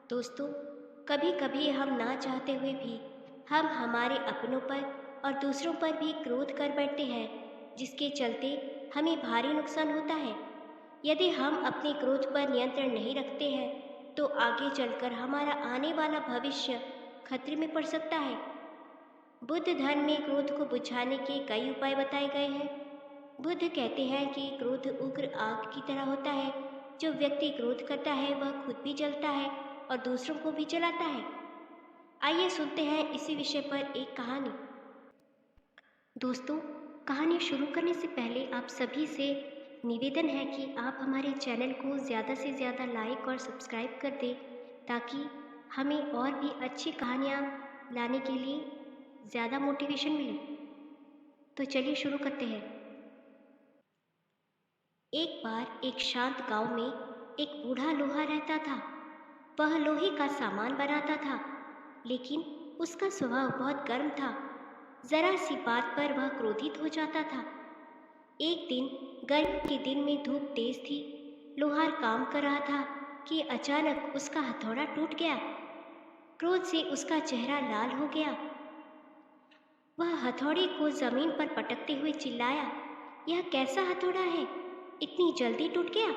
दोस्तों, कभी कभी हम ना चाहते हुए भी हम हमारे अपनों पर और दूसरों पर भी क्रोध कर बैठते हैं, जिसके चलते हमें भारी नुकसान होता है। यदि हम अपने क्रोध पर नियंत्रण नहीं रखते हैं तो आगे चलकर हमारा आने वाला भविष्य खतरे में पड़ सकता है। बुद्ध धर्म में क्रोध को बुझाने के कई उपाय बताए गए हैं। बुद्ध कहते हैं कि क्रोध उग्र आग की तरह होता है। जो व्यक्ति क्रोध करता है वह खुद भी जलता है और दूसरों को भी जलाता है। आइए सुनते हैं इसी विषय पर एक कहानी। दोस्तों, कहानी शुरू करने से पहले आप सभी से निवेदन है कि आप हमारे चैनल को ज़्यादा से ज़्यादा लाइक और सब्सक्राइब कर दें, ताकि हमें और भी अच्छी कहानियाँ लाने के लिए ज़्यादा मोटिवेशन मिले। तो चलिए शुरू करते हैं। एक बार एक शांत गांव में एक बूढ़ा लोहा रहता था। वह लोहे का सामान बनाता था, लेकिन उसका स्वभाव बहुत गर्म था। जरा सी बात पर वह क्रोधित हो जाता था। एक दिन गर्मी के दिन में धूप तेज थी। लोहार काम कर रहा था कि अचानक उसका हथौड़ा टूट गया। क्रोध से उसका चेहरा लाल हो गया। वह हथौड़े को जमीन पर पटकते हुए चिल्लाया, यह कैसा हथौड़ा है, इतनी जल्दी टूट गया।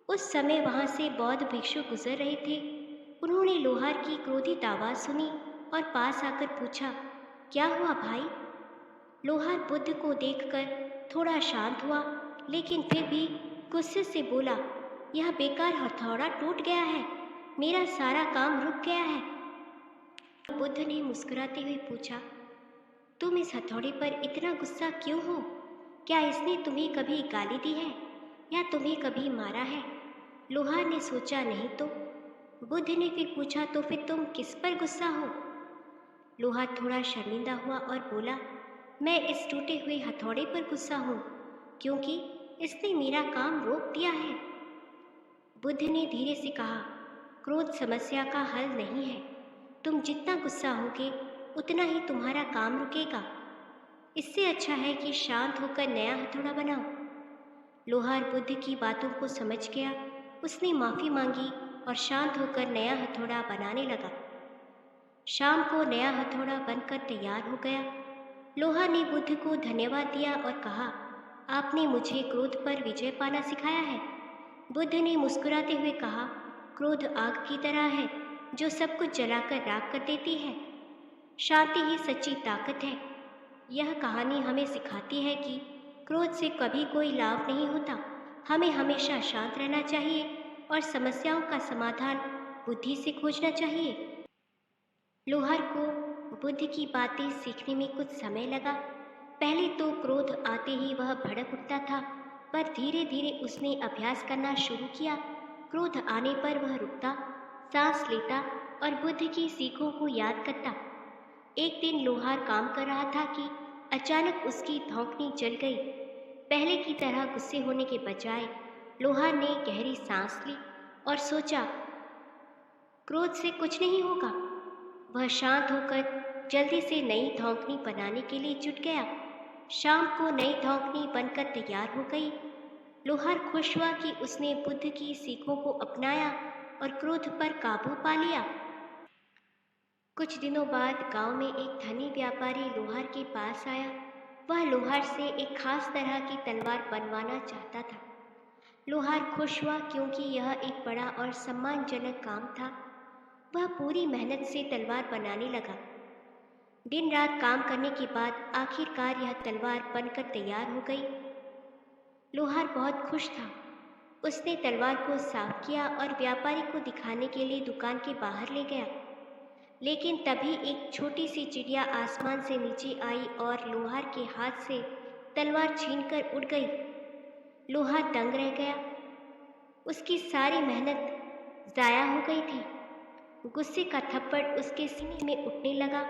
उस समय वहां से बौद्ध भिक्षु गुजर रहे थे। उन्होंने लोहार की क्रोधित आवाज सुनी और पास आकर पूछा, क्या हुआ भाई? लोहार बुद्ध को देखकर थोड़ा शांत हुआ, लेकिन फिर भी गुस्से से बोला, यह बेकार हथौड़ा टूट गया है, मेरा सारा काम रुक गया है। बुद्ध ने मुस्कुराते हुए पूछा, तुम इस हथौड़े पर इतना गुस्सा क्यों हो? क्या इसने तुम्हें कभी गाली दी है या तुम्हें कभी मारा है? लोहार ने सोचा, नहीं तो। बुद्ध ने फिर पूछा, तो फिर तुम किस पर गुस्सा हो? लोहार थोड़ा शर्मिंदा हुआ और बोला, मैं इस टूटे हुए हथौड़े पर गुस्सा हूँ, क्योंकि इसने मेरा काम रोक दिया है। बुद्ध ने धीरे से कहा, क्रोध समस्या का हल नहीं है। तुम जितना गुस्सा होगे उतना ही तुम्हारा काम रुकेगा। इससे अच्छा है कि शांत होकर नया हथौड़ा बनाओ। लोहार बुद्ध की बातों को समझ गया। उसने माफ़ी मांगी और शांत होकर नया हथौड़ा बनाने लगा। शाम को नया हथौड़ा बनकर तैयार हो गया। लोहार ने बुद्ध को धन्यवाद दिया और कहा, आपने मुझे क्रोध पर विजय पाना सिखाया है। बुद्ध ने मुस्कुराते हुए कहा, क्रोध आग की तरह है जो सब कुछ जलाकर राख कर देती है। शांति ही सच्ची ताकत है। यह कहानी हमें सिखाती है कि क्रोध से कभी कोई लाभ नहीं होता। हमें हमेशा शांत रहना चाहिए और समस्याओं का समाधान बुद्धि से खोजना चाहिए। लोहार को बुद्ध की बातें सीखने में कुछ समय लगा। पहले तो क्रोध आते ही वह भड़क उठता था, पर धीरे धीरे उसने अभ्यास करना शुरू किया। क्रोध आने पर वह रुकता, सांस लेता और बुद्ध की सीखों को याद करता। एक दिन लोहार काम कर रहा था कि अचानक उसकी धौंकनी जल गई। पहले की तरह गुस्से होने के बजाय लोहार ने गहरी सांस ली और सोचा, क्रोध से कुछ नहीं होगा। वह शांत होकर जल्दी से नई धौंकनी बनाने के लिए जुट गया। शाम को नई धौंकनी बनकर तैयार हो गई। लोहार खुश हुआ कि उसने बुद्ध की सीखों को अपनाया और क्रोध पर काबू पा लिया। कुछ दिनों बाद गांव में एक धनी व्यापारी लोहार के पास आया। वह लोहार से एक खास तरह की तलवार बनवाना चाहता था। लोहार खुश हुआ क्योंकि यह एक बड़ा और सम्मानजनक काम था। वह पूरी मेहनत से तलवार बनाने लगा। दिन रात काम करने के बाद आखिरकार यह तलवार बनकर तैयार हो गई। लोहार बहुत खुश था। उसने तलवार को साफ किया और व्यापारी को दिखाने के लिए दुकान के बाहर ले गया। लेकिन तभी एक छोटी सी चिड़िया आसमान से नीचे आई और लोहार के हाथ से तलवार छीनकर उड़ गई। लोहार दंग रह गया। उसकी सारी मेहनत ज़ाया हो गई थी। गुस्से का थप्पड़ उसके सीने में उठने लगा,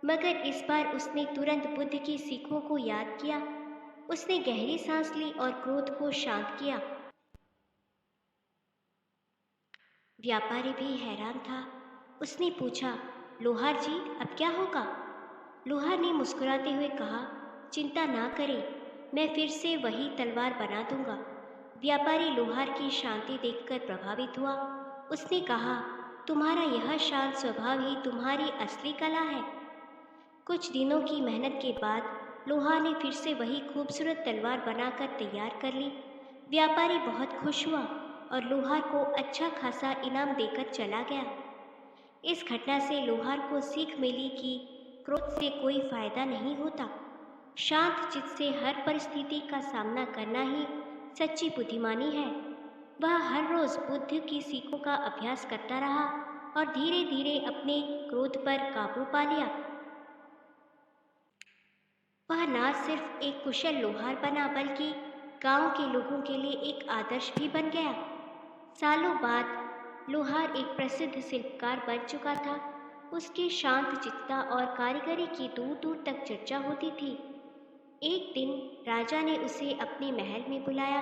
मगर इस बार उसने तुरंत बुद्ध की सीखों को याद किया। उसने गहरी सांस ली और क्रोध को शांत किया। व्यापारी भी हैरान था। उसने पूछा, लोहार जी, अब क्या होगा? लोहार ने मुस्कुराते हुए कहा, चिंता ना करें, मैं फिर से वही तलवार बना दूंगा। व्यापारी लोहार की शांति देखकर प्रभावित हुआ। उसने कहा, तुम्हारा यह शांत स्वभाव ही तुम्हारी असली कला है। कुछ दिनों की मेहनत के बाद लोहा ने फिर से वही खूबसूरत तलवार बनाकर तैयार कर ली। व्यापारी बहुत खुश हुआ और लोहार को अच्छा खासा इनाम देकर चला गया। इस घटना से लोहार को सीख मिली कि क्रोध से कोई फायदा नहीं होता। शांत चित्त से हर परिस्थिति का सामना करना ही सच्ची बुद्धिमानी है। वह हर रोज बुद्ध की सीखों का अभ्यास करता रहा और धीरे धीरे अपने क्रोध पर काबू पा लिया। वह न सिर्फ एक कुशल लोहार बना बल्कि गांव के लोगों के लिए एक आदर्श भी बन गया। सालों बाद लोहार एक प्रसिद्ध शिल्पकार बन चुका था। उसकी शांत चित्तता और कारीगरी की दूर दूर तक चर्चा होती थी। एक दिन राजा ने उसे अपने महल में बुलाया।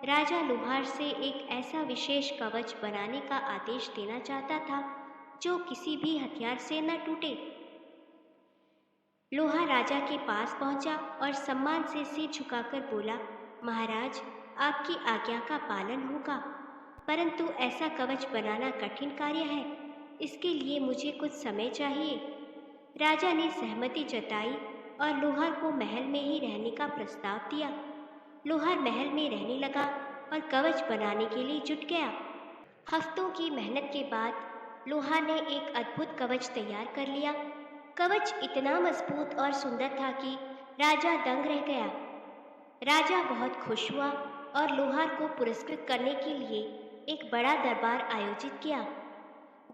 राजा लोहार से एक ऐसा विशेष कवच बनाने का आदेश देना चाहता था जो किसी भी हथियार से न टूटे। लोहा राजा के पास पहुंचा और सम्मान से सिर झुकाकर बोला, महाराज, आपकी आज्ञा का पालन होगा, परंतु ऐसा कवच बनाना कठिन कार्य है। इसके लिए मुझे कुछ समय चाहिए। राजा ने सहमति जताई और लोहार को महल में ही रहने का प्रस्ताव दिया। लोहार महल में रहने लगा और कवच बनाने के लिए जुट गया। हफ्तों की मेहनत के बाद लोहार ने एक अद्भुत कवच तैयार कर लिया। कवच इतना मजबूत और सुंदर था कि राजा दंग रह गया। राजा बहुत खुश हुआ और लोहार को पुरस्कृत करने के लिए एक बड़ा दरबार आयोजित किया।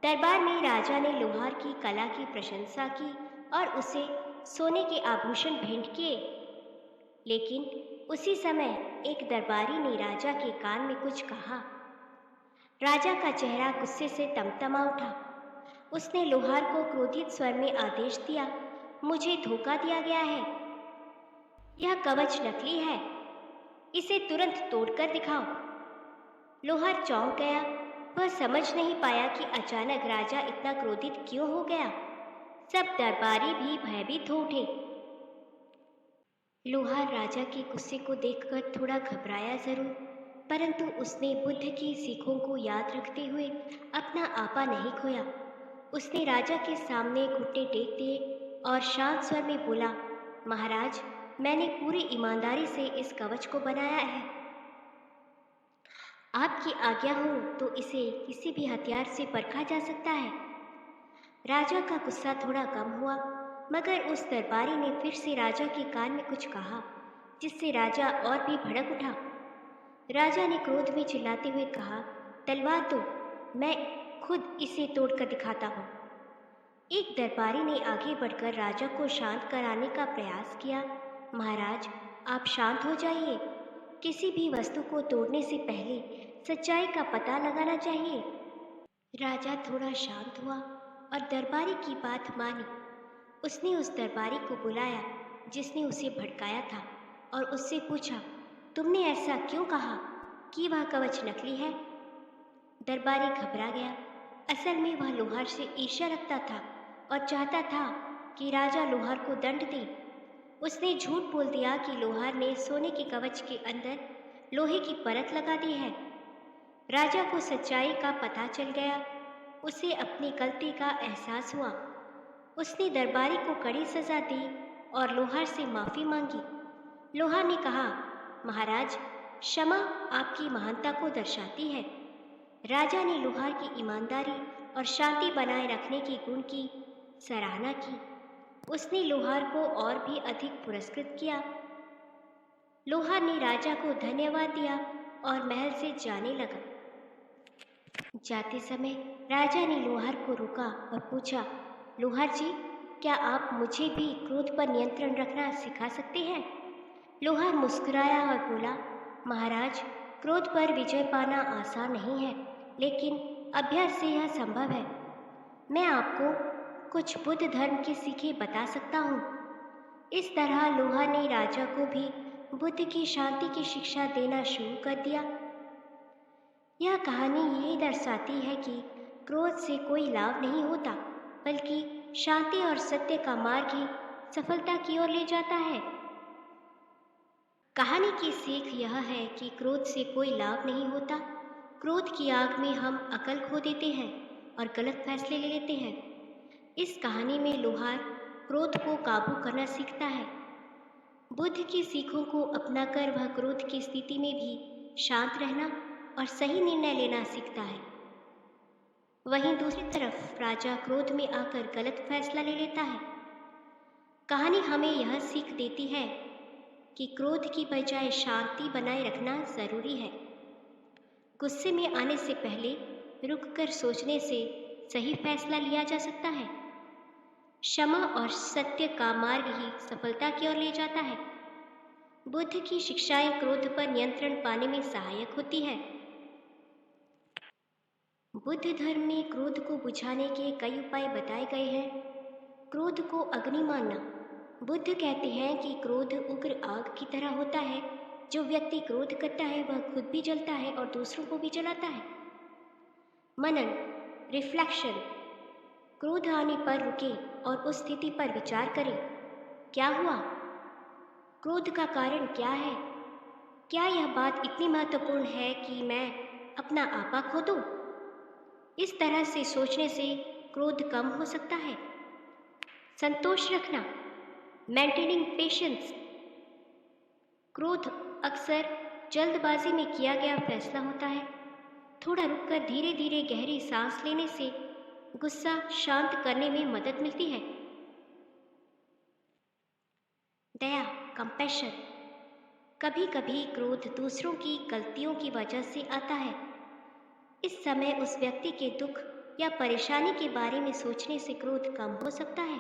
दरबार में राजा ने लोहार की कला की प्रशंसा की और उसे सोने के आभूषण भेंट किए। लेकिन उसी समय एक दरबारी ने राजा के कान में कुछ कहा। राजा का चेहरा गुस्से से तमतमा उठा। उसने लोहार को क्रोधित स्वर में आदेश दिया, मुझे धोखा दिया गया है। यह कवच नकली है। इसे तुरंत तोड़कर दिखाओ। लोहार चौंक गया। वह समझ नहीं पाया कि अचानक राजा इतना क्रोधित क्यों हो गया। सब दरबारी भी भयभीत हो उठे। लोहार राजा के गुस्से को देखकर थोड़ा घबराया जरूर, परंतु उसने बुद्ध की सीखों को याद रखते हुए अपना आपा नहीं खोया। उसने राजा के सामने घुटने टेक दिए और शांत स्वर में बोला, महाराज, मैंने पूरी ईमानदारी से इस कवच को बनाया है। आपकी आज्ञा हो तो इसे किसी भी हथियार से परखा जा सकता है। राजा का गुस्सा थोड़ा कम हुआ, मगर उस दरबारी ने फिर से राजा के कान में कुछ कहा, जिससे राजा और भी भड़क उठा। राजा ने क्रोध में चिल्लाते हुए कहा, तलवार दो, मैं खुद इसे तोड़कर दिखाता हूँ। एक दरबारी ने आगे बढ़कर राजा को शांत कराने का प्रयास किया। महाराज, आप शांत हो जाइए। किसी भी वस्तु को तोड़ने से पहले सच्चाई का पता लगाना चाहिए। राजा थोड़ा शांत हुआ और दरबारी की बात मानी। उसने उस दरबारी को बुलाया जिसने उसे भड़काया था और उससे पूछा, तुमने ऐसा क्यों कहा कि वह कवच नकली है? दरबारी घबरा गया। असल में वह लोहार से ईर्ष्या रखता था और चाहता था कि राजा लोहार को दंड दे। उसने झूठ बोल दिया कि लोहार ने सोने के कवच के अंदर लोहे की परत लगा दी है। राजा को सच्चाई का पता चल गया। उसे अपनी गलती का एहसास हुआ। उसने दरबारी को कड़ी सजा दी और लोहार से माफ़ी मांगी। लोहार ने कहा, महाराज, क्षमा आपकी महानता को दर्शाती है। राजा ने लोहार की ईमानदारी और शांति बनाए रखने की गुण की सराहना की। उसने लोहार को और भी अधिक पुरस्कृत किया। लोहार ने राजा को धन्यवाद दिया और महल से जाने लगा। जाते समय राजा ने लोहार को रोका और पूछा, लोहार जी, क्या आप मुझे भी क्रोध पर नियंत्रण रखना सिखा सकते हैं? लोहार मुस्कुराया और बोला, महाराज, क्रोध पर विजय पाना आसान नहीं है, लेकिन अभ्यास से यह संभव है। मैं आपको कुछ बुद्ध धर्म की सीखें बता सकता हूँ। इस तरह लोहार ने राजा को भी बुद्ध की शांति की शिक्षा देना शुरू कर दिया। यह कहानी ये दर्शाती है कि क्रोध से कोई लाभ नहीं होता, बल्कि शांति और सत्य का मार्ग ही सफलता की ओर ले जाता है। कहानी की सीख यह है कि क्रोध से कोई लाभ नहीं होता। क्रोध की आग में हम अकल खो देते हैं और गलत फैसले ले लेते हैं। इस कहानी में लोहार क्रोध को काबू करना सीखता है। बुद्ध की सीखों को अपनाकर वह क्रोध की स्थिति में भी शांत रहना और सही निर्णय लेना सीखता है। वहीं दूसरी तरफ राजा क्रोध में आकर गलत फैसला ले लेता है। कहानी हमें यह सीख देती है कि क्रोध की बजाय शांति बनाए रखना जरूरी है। गुस्से में आने से पहले रुककर सोचने से सही फैसला लिया जा सकता है। क्षमा और सत्य का मार्ग ही सफलता की ओर ले जाता है। बुद्ध की शिक्षाएं क्रोध पर नियंत्रण पाने में सहायक होती है। बुद्ध धर्म में क्रोध को बुझाने के कई उपाय बताए गए हैं। क्रोध को अग्नि मानना। बुद्ध कहते हैं कि क्रोध उग्र आग की तरह होता है। जो व्यक्ति क्रोध करता है वह खुद भी जलता है और दूसरों को भी जलाता है। मनन, रिफ्लेक्शन। क्रोध आने पर रुके और उस स्थिति पर विचार करें। क्या हुआ? क्रोध का कारण क्या है? क्या यह बात इतनी महत्वपूर्ण है कि मैं अपना आपा खो दूं? इस तरह से सोचने से क्रोध कम हो सकता है। संतोष रखना, मेंटेनिंग पेशेंस। क्रोध अक्सर जल्दबाजी में किया गया फैसला होता है। थोड़ा रुककर धीरे धीरे गहरी सांस लेने से गुस्सा शांत करने में मदद मिलती है। दया, कंपैशन। कभी कभी क्रोध दूसरों की गलतियों की वजह से आता है। इस समय उस व्यक्ति के दुख या परेशानी के बारे में सोचने से क्रोध कम हो सकता है।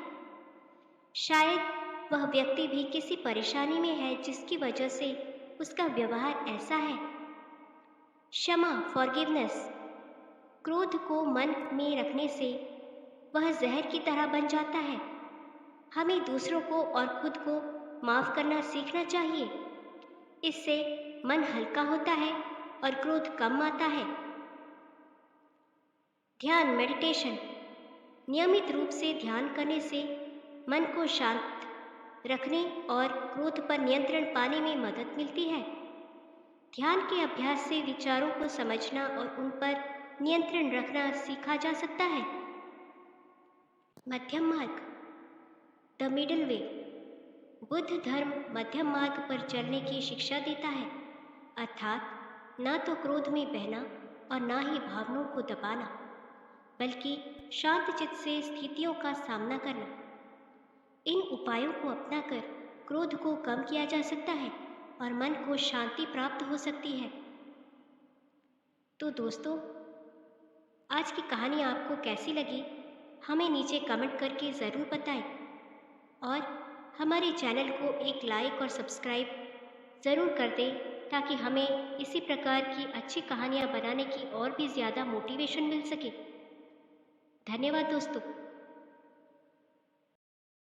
शायद वह व्यक्ति भी किसी परेशानी में है जिसकी वजह से उसका व्यवहार ऐसा है। क्षमा, फॉरगिवनेस। क्रोध को मन में रखने से वह जहर की तरह बन जाता है। हमें दूसरों को और खुद को माफ करना सीखना चाहिए। इससे मन हल्का होता है और क्रोध कम आता है। ध्यान, मेडिटेशन। नियमित रूप से ध्यान करने से मन को शांत रखने और क्रोध पर नियंत्रण पाने में मदद मिलती है। ध्यान के अभ्यास से विचारों को समझना और उन पर नियंत्रण रखना सीखा जा सकता है। मध्यम मार्ग, द मिडल वे। बुद्ध धर्म मध्यम मार्ग पर चलने की शिक्षा देता है, अर्थात न तो क्रोध में बहना और न ही भावनाओं को दबाना, बल्कि शांत चित्त से स्थितियों का सामना करना। इन उपायों को अपनाकर क्रोध को कम किया जा सकता है और मन को शांति प्राप्त हो सकती है। तो दोस्तों, आज की कहानी आपको कैसी लगी हमें नीचे कमेंट करके ज़रूर बताएं और हमारे चैनल को एक लाइक और सब्सक्राइब ज़रूर कर दें ताकि हमें इसी प्रकार की अच्छी कहानियाँ बनाने की और भी ज़्यादा मोटिवेशन मिल सके। धन्यवाद दोस्तों।